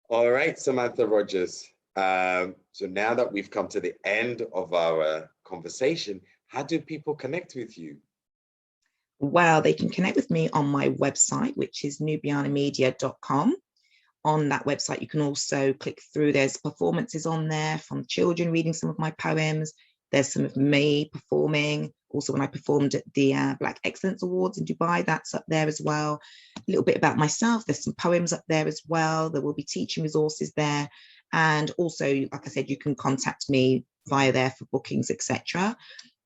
All right, Samantha Rodgers. So now that we've come to the end of our conversation, how do people connect with you? Well, they can connect with me on my website, which is nubianamedia.com. On that website, you can also click through. There's performances on there from children reading some of my poems. There's some of me performing. Also, when I performed at the Black Excellence Awards in Dubai, that's up there as well. A little bit about myself. There's some poems up there as well. There will be teaching resources there. And also, like I said, you can contact me via there for bookings, etc.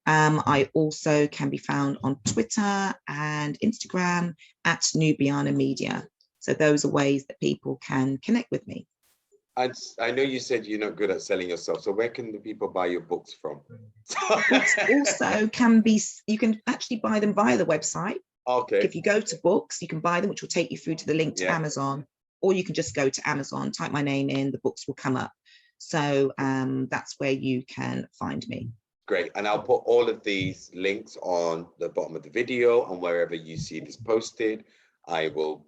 I also can be found on Twitter and Instagram at Nubiana Media. So those are ways that people can connect with me. I know you said you're not good at selling yourself. So where can the people buy your books from? Books also can be, you can actually buy them via the website. Okay. If you go to books, you can buy them, which will take you through to the link to Yeah. Amazon, or you can just go to Amazon, type my name in, the books will come up. So that's where you can find me. Great. And I'll put all of these links on the bottom of the video, and wherever you see this posted, I will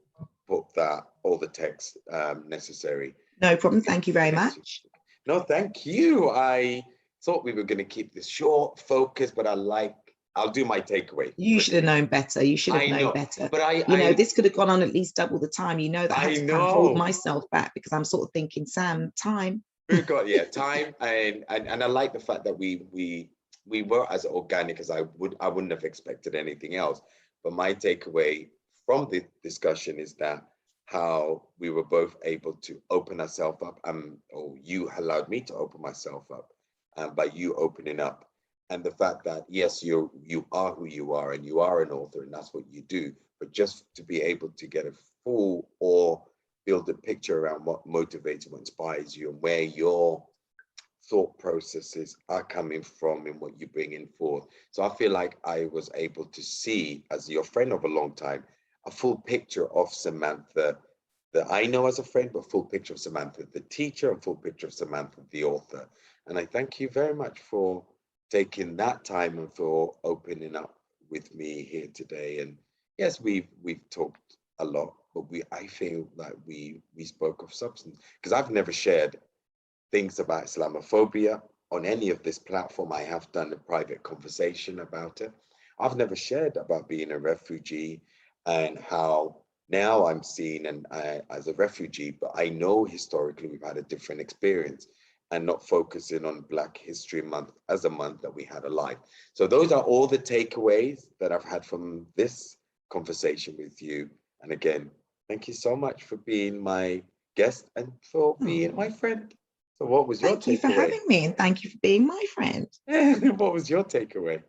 put that, all the text necessary. No problem. Thank you very much. No, thank you. I thought we were going to keep this short, focused, but I'll do my takeaway. You should have known better. You should have known know, better. But this could have gone on at least double the time. You know that I had to kind of hold myself back because I'm sort of thinking, Sam, time. We've got time, and I like the fact that we were as organic as I wouldn't have expected anything else. But my takeaway from the discussion is that how we were both able to open ourselves up, or you allowed me to open myself up, by you opening up, and the fact that yes, you are who you are, and you are an author, and that's what you do. But just to be able to get a full or build a picture around what motivates, what inspires you, and where your thought processes are coming from and what you're bringing forth. So I feel like I was able to see, as your friend of a long time, a full picture of Samantha that I know as a friend, but full picture of Samantha, the teacher, and full picture of Samantha, the author. And I thank you very much for taking that time and for opening up with me here today. And yes, we've talked a lot, but I feel that we spoke of substance, because I've never shared things about Islamophobia on any of this platform. I have done a private conversation about it. I've never shared about being a refugee and how now I'm seen as a refugee, but I know historically we've had a different experience, and not focusing on Black History Month as a month that we had alive. So those are all the takeaways that I've had from this conversation with you. And again, thank you so much for being my guest and for being my friend. So what was your takeaway? Thank you for having me, and thank you for being my friend. What was your takeaway?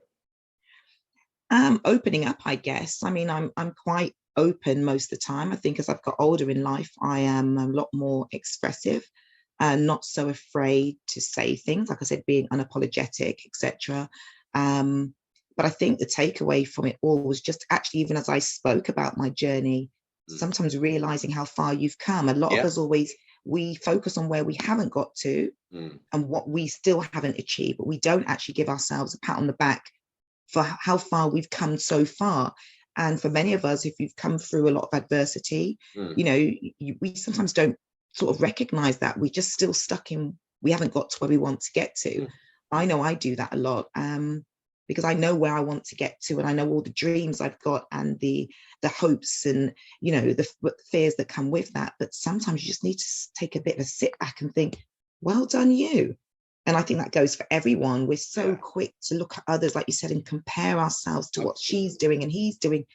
Opening up, I guess. I mean, I'm quite open most of the time. I think as I've got older in life, I am a lot more expressive and not so afraid to say things, like I said, being unapologetic, etc. But I think the takeaway from it all was just actually, even as I spoke about my journey, sometimes realizing how far you've come. A lot of us we focus on where we haven't got to and what we still haven't achieved, but we don't actually give ourselves a pat on the back for how far we've come so far. And for many of us, if you've come through a lot of adversity, we sometimes don't sort of recognize that we're just still stuck in, we haven't got to where we want to get to. I know I do that a lot, because I know where I want to get to, and I know all the dreams I've got and the hopes and the fears that come with that. But sometimes you just need to take a bit of a sit back and think, well done you. And I think that goes for everyone. We're so quick to look at others, like you said, and compare ourselves to what she's doing and he's doing.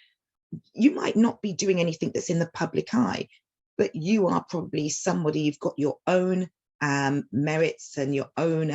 You might not be doing anything that's in the public eye, but you are probably somebody, you've got your own merits and your own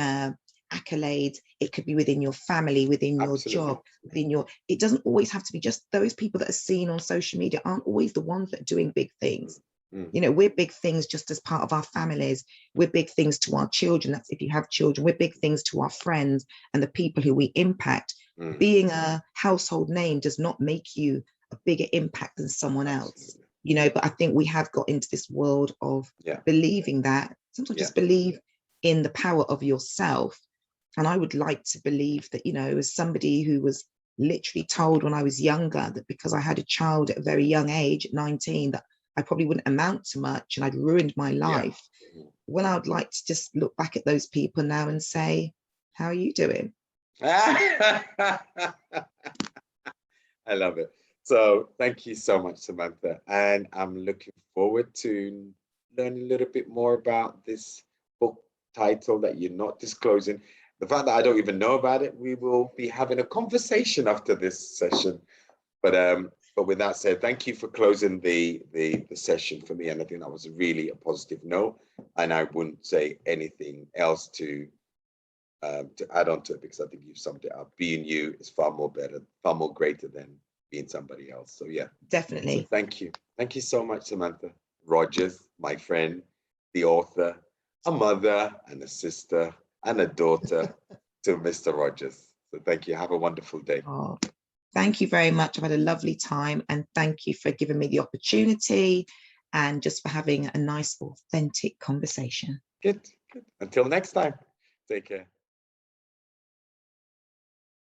accolades. It could be within your family, within your job, within it doesn't always have to be just those people that are seen on social media aren't always the ones that are doing big things. We're big things just as part of our families. We're big things to our children. That's if you have children. We're big things to our friends and the people who we impact. Being a household name does not make you a bigger impact than someone else. But I think we have got into this world of believing that. Sometimes just believe in the power of yourself. And I would like to believe that, as somebody who was literally told when I was younger that because I had a child at a very young age, at 19, that I probably wouldn't amount to much and I'd ruined my Yeah. life. Well, I would like to just look back at those people now and say, how are you doing? I love it. So thank you so much, Samantha. And I'm looking forward to learning a little bit more about this book title that you're not disclosing. The fact that I don't even know about it, we will be having a conversation after this session. But with that said, thank you for closing the session for me. And I think that was really a positive note. And I wouldn't say anything else to add on to it, because I think you've summed it up. Being you is far more better, far more greater than being somebody else. So yeah, Definitely. so thank you. Thank you so much, Samantha Rodgers, my friend, the author, a mother and a sister and a daughter to Mr. Rodgers. So thank you. Have a wonderful day. Oh, thank you very much. I've had a lovely time, and thank you for giving me the opportunity and just for having a nice, authentic conversation. Good. Good. Until next time. Take care.